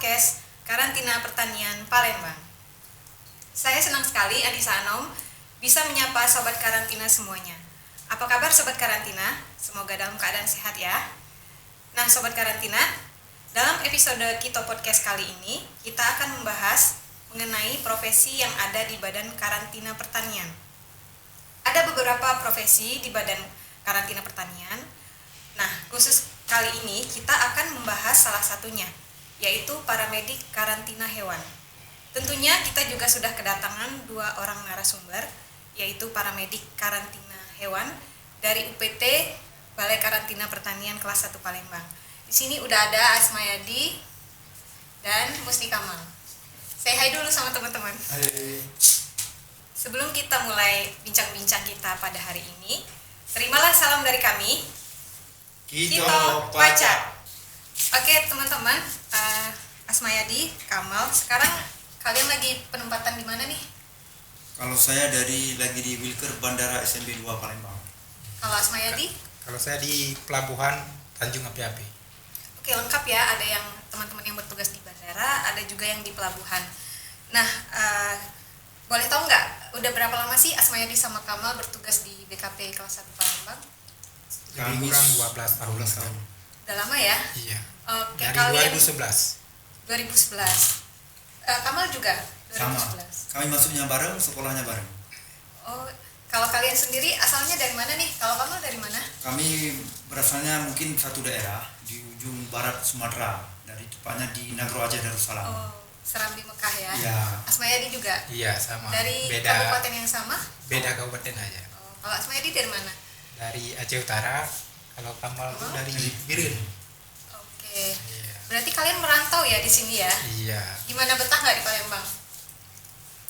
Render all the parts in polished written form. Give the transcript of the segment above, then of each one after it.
podcast Karantina Pertanian Palembang. Saya senang sekali Anissa Anom bisa menyapa Sobat Karantina semuanya. Apa kabar Sobat Karantina? Semoga dalam keadaan sehat ya. Nah Sobat Karantina, dalam episode Kito Podcast kali ini kita akan membahas mengenai profesi yang ada di Badan Karantina Pertanian. Ada beberapa profesi di Badan Karantina Pertanian. Nah, khusus kali ini kita akan membahas salah satunya, yaitu paramedik karantina hewan. Tentunya kita juga sudah kedatangan dua orang narasumber, yaitu paramedik karantina hewan dari UPT Balai Karantina Pertanian kelas 1 Palembang. Di sini udah ada Asmayadi dan Musti Kamal. Say hi dulu sama teman-teman. Hai. Sebelum kita mulai bincang-bincang kita pada hari ini, terimalah salam dari kami. Kito Paca. Oke teman-teman, Asmayadi, Kamal, sekarang kalian lagi penempatan di mana nih? Kalau saya lagi di Wilker Bandara SMB 2 Palembang. Kalau Asmayadi? Kalau saya di Pelabuhan Tanjung Api-Api. Oke, lengkap ya, ada yang teman-teman yang bertugas di bandara, ada juga yang di pelabuhan. Nah, boleh tahu nggak, udah berapa lama sih Asmayadi sama Kamal bertugas di BKP kelas 1 Palembang? Lebih kurang 12 tahun. Udah lama ya? Iya. Oke, Dari kalian 2011. 2011. Kamal juga 2011. Sama. Kami masuknya bareng, sekolahnya bareng. Oh, kalau kalian sendiri asalnya dari mana nih? Kalau Kamal dari mana? Kami berasalnya mungkin satu daerah di ujung barat Sumatera, dari tepatnya di Nagro Aceh Darussalam. Oh, Serambi Mekah ya. Iya. Asmayadi juga Iya, sama. dari Beda kabupaten yang sama? beda kabupaten aja. Oh, kalau Asmayadi dari mana? Dari Aceh Utara, kalau Kamal itu dari Birin. Oke. Iya. Berarti kalian merantau ya di sini ya? Iya. Gimana, betah nggak di Palembang?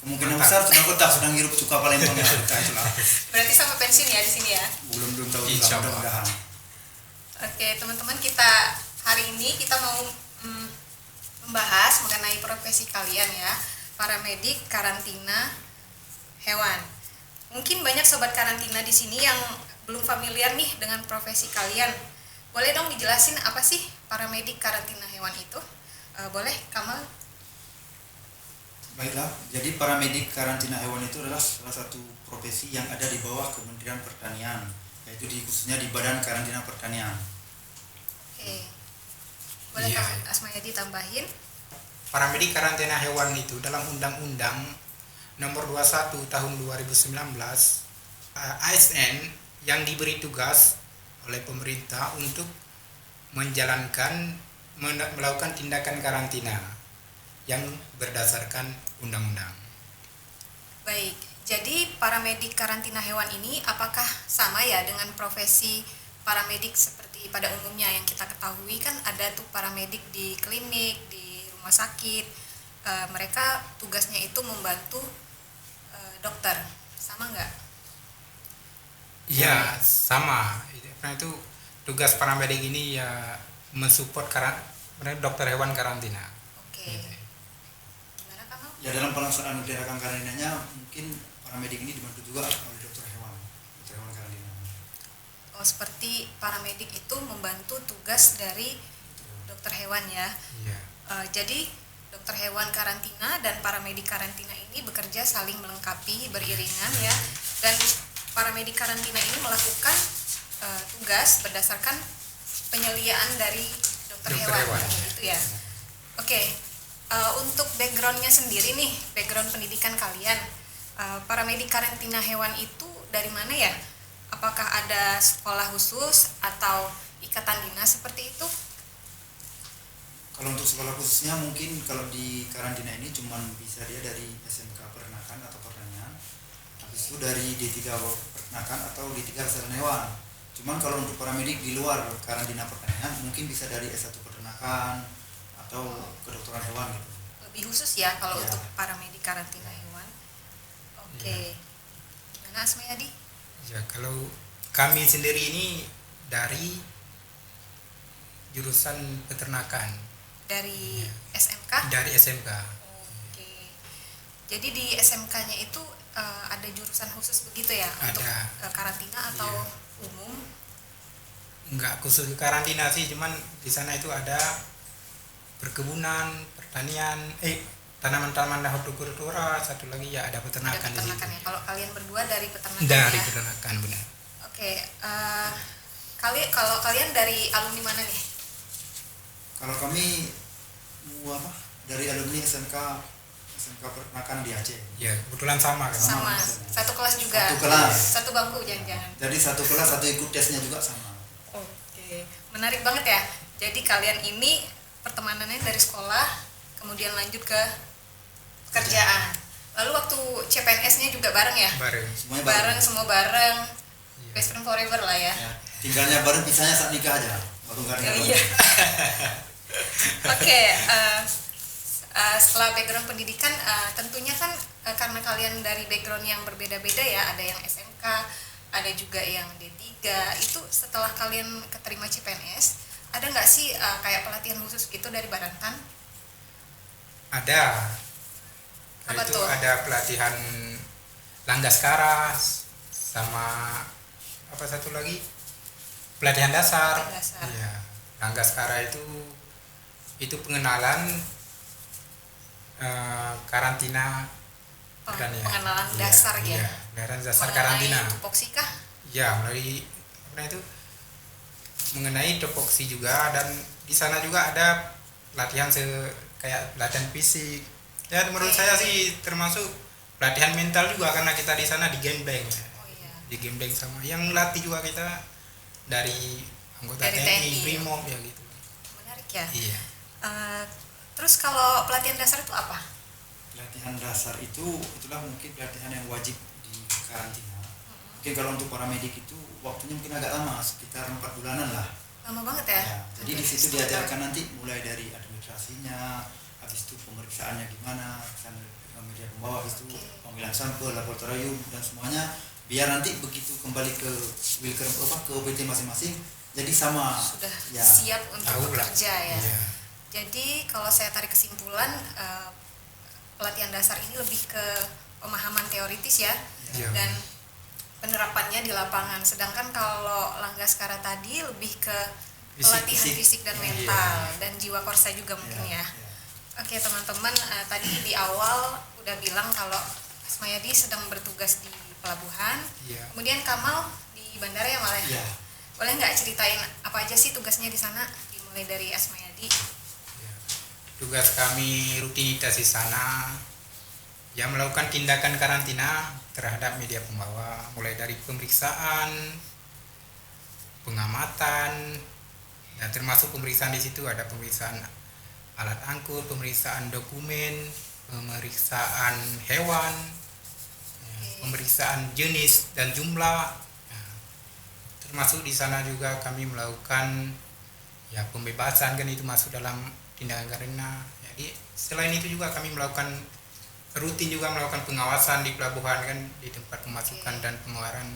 Kemungkinan besar sudah betah, sudah ngirup suka Palembang ya. Itulah. Berarti sampai pensiun ya di sini ya? Belum tahu juga, Insya Allah. mudah-mudahan. Oke, teman-teman, kita hari ini kita mau membahas mengenai profesi kalian ya, paramedik karantina hewan. Mungkin banyak sobat karantina di sini yang belum familiar nih dengan profesi kalian. Boleh dong dijelasin apa sih paramedik karantina hewan itu? Boleh, Kamal? Baiklah, jadi paramedik karantina hewan itu adalah salah satu profesi yang ada di bawah Kementerian Pertanian, yaitu khususnya di Badan Karantina Pertanian. Oke. Boleh Iya. Kamal Asmayadi tambahin? Paramedik karantina hewan itu dalam Undang-Undang Nomor 21 Tahun 2019 ASN yang diberi tugas oleh pemerintah untuk melakukan tindakan karantina yang berdasarkan undang-undang. Baik, jadi paramedik karantina hewan ini apakah sama ya dengan profesi paramedik seperti pada umumnya yang kita ketahui kan ada tuh paramedik di klinik, di rumah sakit, mereka tugasnya itu membantu dokter, sama nggak? Iya, sama. Karena itu tugas paramedik ini ya mensupport dokter hewan karantina. Oke. Gitu. Gimana kamu? Ya dalam pelaksanaan tindakan karantinanya mungkin paramedik ini dibantu juga oleh dokter hewan karantina. Oh, seperti paramedik itu membantu tugas dari dokter hewan ya. Iya. Jadi dokter hewan karantina dan paramedik karantina ini bekerja saling melengkapi, beriringan ya. Dan paramedik karantina ini melakukan tugas berdasarkan penyeliaan dari dokter hewan. Gitu ya. Oke. Untuk backgroundnya sendiri nih, background pendidikan kalian, paramedik karantina hewan itu dari mana ya? Apakah ada sekolah khusus atau ikatan dinas seperti itu? Kalau untuk sekolah khususnya mungkin kalau di karantina ini cuma bisa dia dari SMK Peternakan atau Pertanian, habis itu dari D3 Peternakan atau D3 Kesehatan Hewan. Cuman kalau untuk paramedik di luar karantina pertanian mungkin bisa dari S1 Peternakan atau kedokteran hewan gitu. Lebih khusus ya kalau Ya. untuk paramedik karantina hewan. Oke. Gimana Asmayadi? Ya, kalau kami sendiri ini dari jurusan peternakan Dari Ya. SMK? dari SMK. Oke. Jadi di SMK-nya itu ada jurusan khusus begitu ya untuk Ada. karantina atau Iya. umum? Enggak khusus ke karantina sih, cuman di sana itu ada perkebunan, pertanian, tanaman-tanaman hortikultura, satu lagi ya ada Ada peternakan di situ. peternakan ya. Kalau kalian berdua dari peternakan Dari ya. peternakan benar. Oke, kalau kalian dari alumni mana nih? Kalau kami apa dari alumni SMK Peternakan di Aceh. Ya kebetulan sama kan. Sama, satu kelas juga. Satu kelas. Satu bangku jangan-jangan. Jadi satu kelas satu ikut tesnya juga sama. Oke, menarik banget ya. Jadi kalian ini pertemanannya dari sekolah, kemudian lanjut ke pekerjaan. Lalu waktu CPNS-nya juga bareng ya? Bareng. Semuanya Bareng, semua bareng. Iya. Best friend forever lah ya. Ya, tinggalnya bareng pisahnya saat nikah aja. Baru nggak ada. Iya. Oke, setelah background pendidikan, tentunya kan karena kalian dari background yang berbeda-beda ya, ada yang SMK, ada juga yang D3. Itu setelah kalian keterima CPNS, ada nggak sih kayak pelatihan khusus gitu dari Barantan? Ada. Apa Itu tuh? ada pelatihan Langgaskara sama apa satu lagi? Pelatihan dasar. Pelatihan dasar. Iya. Langgaskara itu pengenalan karantina pertanian. Pengenalan Iya, dasar ya. Iya, pengenalan dasar Mengenai karantina. tupoksi kah? Ya, melalui itu mengenai topoksi juga, dan di sana juga ada latihan kayak latihan fisik. Ya menurut saya sih termasuk latihan mental juga, karena kita di sana digembeng ya. Oh iya. Digembeng sama yang latih juga kita dari anggota Dari TNI, TNI. Brimob ya gitu. Menarik ya. Iya. Terus kalau pelatihan dasar itu apa? Pelatihan dasar itulah mungkin pelatihan yang wajib di karantina. Mungkin kalau untuk para medik itu waktunya mungkin agak lama, sekitar 4 bulanan lah. Lama banget ya. Ya, jadi di situ diajarkan nanti mulai dari administrasinya, habis itu pemeriksaannya gimana, media pembawa, habis itu pemilihan sampel, laboratorium dan semuanya, biar nanti begitu kembali ke ke OPT masing-masing, jadi sama. Sudah Ya. siap untuk Tahu lah. bekerja ya. Iya. Jadi kalau saya tarik kesimpulan, pelatihan dasar ini lebih ke pemahaman teoritis ya, Iya. dan penerapannya di lapangan. Sedangkan kalau Langgaskara tadi lebih ke pelatihan fisik dan Iya. mental dan jiwa korsa juga mungkin ya. Ya, Oke teman-teman, tadi di awal udah bilang kalau Asmayadi sedang bertugas di pelabuhan, Iya. kemudian Kamal di bandara ya Mal ya? ya. Boleh nggak ceritain apa aja sih tugasnya di sana, dimulai dari Asmayadi? Ya. Tugas kami rutinitas di sana ya melakukan tindakan karantina terhadap media pembawa, mulai dari pemeriksaan, pengamatan, dan termasuk pemeriksaan di situ ada pemeriksaan alat angkut, pemeriksaan dokumen, pemeriksaan hewan, ya, pemeriksaan jenis dan jumlah. Ya, termasuk di sana juga kami melakukan ya pembebasan, kan itu masuk dalam tindakan karantina. Jadi selain itu juga kami melakukan rutin juga melakukan pengawasan di pelabuhan, kan di tempat pemasukan dan pengeluaran.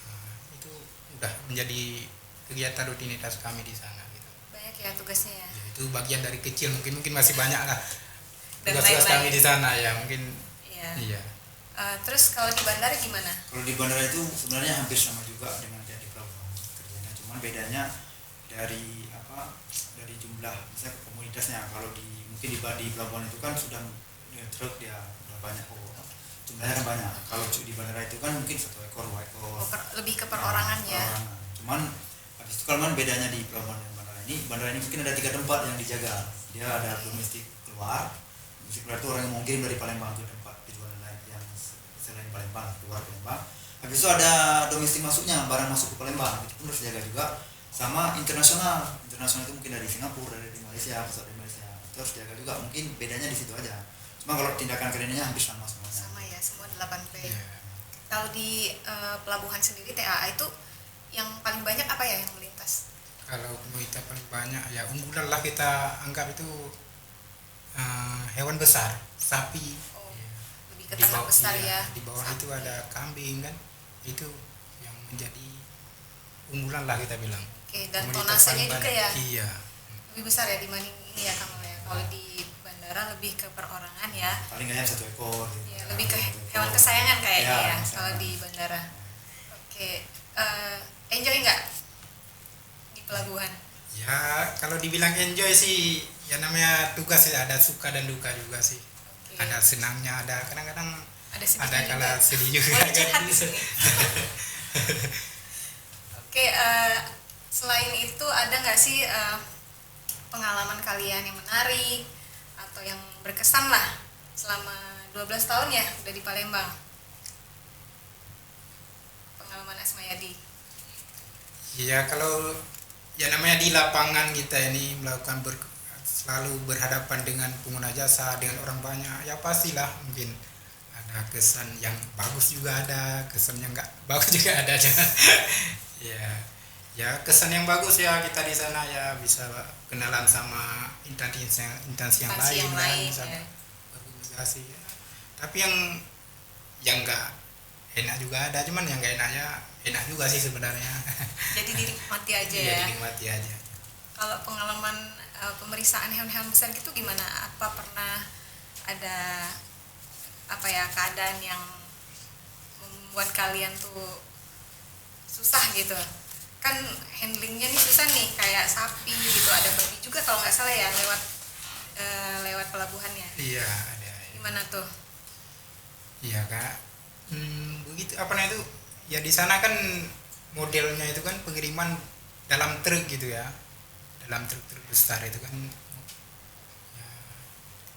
Nah, itu udah menjadi kegiatan rutinitas kami di sana gitu. Banyak ya tugasnya ya. Ya, itu bagian dari kecil, mungkin masih banyak lah Dan tugas-tugas lain-lain. kami di sana ya mungkin. Iya. Iya. Terus kalau di bandara gimana? Kalau di bandara itu sebenarnya hampir sama juga dengan kayak di pelabuhan kerjanya, cuman bedanya dari dari jumlah misalnya komunitasnya. Kalau mungkin di pelabuhan itu kan sudah truk dia udah banyak, jumlahnya kan banyak. Kalau di bandara itu kan mungkin 1 ekor 2 ekor, Lebih ke perorangan ya. perorangan. Cuman habis itu kalau bedanya di pelabuhan dan bandara ini mungkin ada 3 tempat yang dijaga. Dia ada domestik keluar. Domestik keluar itu orang yang mau kirim dari Palembang ke tempat tujuan lain yang selain Palembang, keluar Palembang. Habis itu ada domestik masuknya, barang masuk ke Palembang, itu pun harus dijaga juga. Sama internasional itu mungkin dari Singapura, dari Malaysia, pusat dari Malaysia, itu harus dijaga juga. Mungkin bedanya di situ aja. Cuma kalau tindakan karantinanya hampir sama semuanya. Sama ya, semua 8P. Iya. Kalau di pelabuhan sendiri TAA itu yang paling banyak apa ya yang melintas? Kalau kita paling banyak ya unggulan lah kita anggap itu hewan besar, sapi. Oh, Ya. lebih ke ternak besar ya. Di bawah Sapi. itu ada kambing kan, itu yang menjadi unggulan lah kita bilang. Oke, dan Komoditas tonasenya paling juga banyak. ya Iya. lebih besar ya dibanding ini ya Kamal ya. Kalau di bandara lebih ke perorangan ya. Paling nggak 1 ekor. Gitu. Ya, lebih ke 1 ekor. hewan kesayangan kayaknya Ya, ya kesayangan. kalau di bandara. Oke, enjoy nggak di pelabuhan? Ya kalau dibilang enjoy sih Ya namanya tugas ya, ada suka dan duka juga sih. Oke. Ada senangnya, ada kadang-kadang Ada sedihnya ada kala juga. sedih juga Boleh kan. curhat di sini. Oke, selain itu ada nggak sih pengalaman kalian yang menarik atau yang berkesan lah selama 12 tahun ya udah di Palembang? Pengalaman Asmayadi. Iya, kalau ya namanya di lapangan kita ini melakukan selalu berhadapan dengan pengguna jasa, dengan orang banyak, ya pastilah mungkin ada kesan yang bagus juga, ada kesan yang nggak bagus juga ada. Ya, ya kesan yang bagus ya kita di sana ya bisa kenalan sama instansi yang Instansi lain, yang lain, bisa ya. berkomunikasi. Ya. Tapi yang nggak enak juga ada, cuman yang nggak enaknya enak juga sih sebenarnya. Jadi dinikmati aja Iya, ya. dinikmati aja. Kalau pengalaman pemeriksaan hewan-hewan besar gitu gimana? Apa pernah ada apa ya keadaan yang membuat kalian tuh susah gitu? Kan handlingnya nih susah nih, kayak sapi gitu, ada babi juga kalau nggak salah ya lewat pelabuhannya. Iya, ada. Gimana tuh? Iya kak. Begitu apa namanya itu? Ya di sana kan modelnya itu kan pengiriman dalam truk gitu ya, dalam truk-truk besar itu kan. Ya,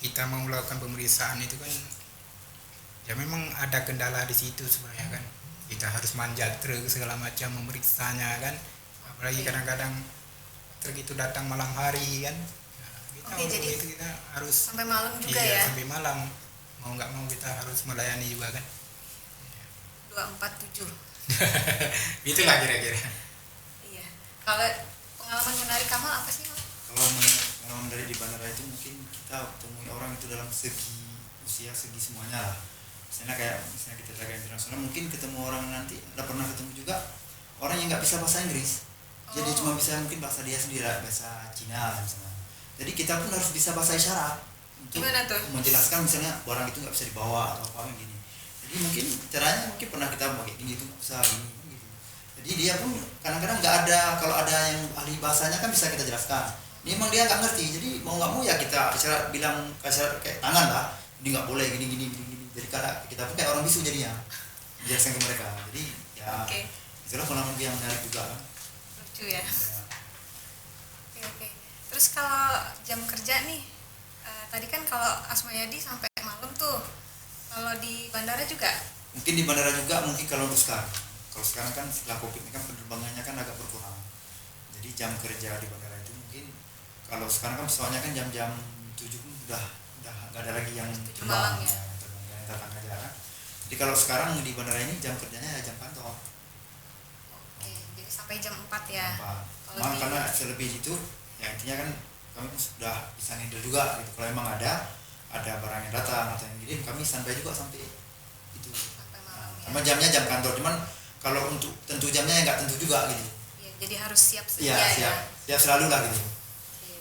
kita mau melakukan pemeriksaan itu kan, ya memang ada kendala di situ sebenarnya kan. Kita harus manjat truk segala macam memeriksanya kan. Apalagi kadang-kadang truk itu datang malam hari kan. Nah, kita Oke, untuk jadi itu kita harus sampai malam juga iya, ya? sampai malam. Mau nggak mau kita harus melayani juga kan. 247. Itulah kira-kira. Iya. Kalau pengalaman menarik kamu apa sih, Mam? Kalau pengalaman dari di bandara itu mungkin kita temui orang itu dalam segi usia, segi semuanya lah. Misalnya kita jaga internasional, mungkin ketemu orang nanti, ada pernah ketemu juga orang yang nggak bisa bahasa Inggris. Jadi Oh. cuma bisa mungkin bahasa dia sendiri, bahasa Cina lah misalnya. Jadi kita pun harus bisa bahasa isyarat untuk Gimana tuh? menjelaskan misalnya barang itu nggak bisa dibawa atau apa gini. Jadi mungkin caranya mungkin pernah kita pakai gini itu nggak bisa gini gitu. Jadi dia pun kadang-kadang nggak ada, kalau ada yang ahli bahasanya kan bisa kita jelaskan. Ini emang dia nggak ngerti, jadi mau nggak mau ya kita isyarat, bilang isyarat kayak tangan lah, ini nggak boleh gini gini gini gini. Jadi karena kita pun kayak orang bisu jadinya jelaskan ke mereka. Jadi ya Oke. itulah pengalaman yang menarik juga kan. Lucu ya. Ya. Oke. Terus kalau jam kerja nih, tadi kan kalau Asmayadi sampai malam tuh, kalau di bandara juga? Mungkin di bandara juga, mungkin kalau untuk sekarang. Kalau sekarang kan setelah COVID ini kan penerbangannya kan agak berkurang. Jadi jam kerja di bandara itu mungkin kalau sekarang kan pesawatnya kan jam-jam 7 pun udah nggak ada lagi yang 7 malam ya. terbang datang aja kan. Jadi kalau sekarang di bandara ini jam kerjanya ya jam kantor. Oke, jadi sampai jam 4 ya. Kalau Memang di- karena selebih itu ya intinya kan kami sudah bisa handle juga gitu. Kalau emang ada barang yang datang atau yang kirim, kami sampai juga sampai itu. Sampai malam ya. Sama jamnya jam kantor, cuman kalau untuk tentu jamnya ya nggak tentu juga gitu. Iya, jadi harus siap sedia Iya, ya. siap selalu lah gitu. Oke.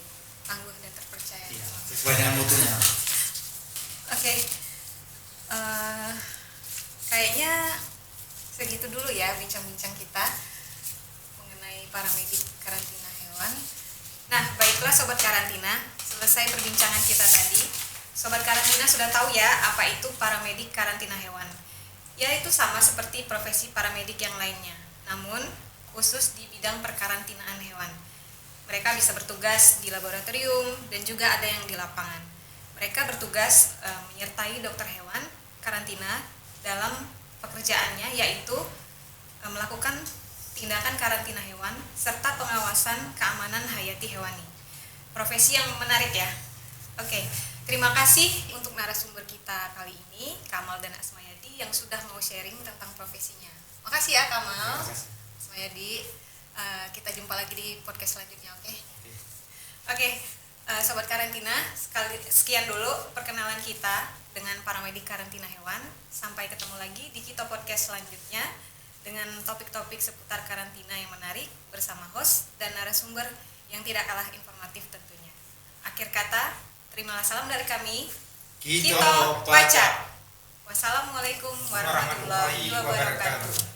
Tangguh dan terpercaya. Iya, sesuai dengan mutunya. Oke. Kayaknya segitu dulu ya bincang-bincang kita mengenai paramedik karantina hewan. Nah, baiklah Sobat Karantina, selesai perbincangan kita tadi. Sobat Karantina sudah tahu ya apa itu paramedik karantina hewan. Yaitu sama seperti profesi paramedik yang lainnya, namun khusus di bidang perkarantinaan hewan. Mereka bisa bertugas di laboratorium dan juga ada yang di lapangan. Mereka bertugas menyertai dokter hewan karantina dalam pekerjaannya, yaitu melakukan tindakan karantina hewan serta pengawasan keamanan hayati hewani. Profesi yang menarik ya. Oke, terima kasih untuk narasumber kita kali ini, Kamal dan Asmayadi yang sudah mau sharing tentang profesinya. Makasih ya Kamal, Terima kasih. Asmayadi. Kita jumpa lagi di podcast selanjutnya, oke? Oke. Oke, Sobat Karantina, sekian dulu perkenalan kita dengan paramedik karantina hewan. Sampai ketemu lagi di kita podcast selanjutnya dengan topik-topik seputar karantina yang menarik bersama host dan narasumber yang tidak kalah informatif tentunya. Akhir kata, terimalah salam dari kami. Kita baca. Wassalamualaikum warahmatullahi wabarakatuh.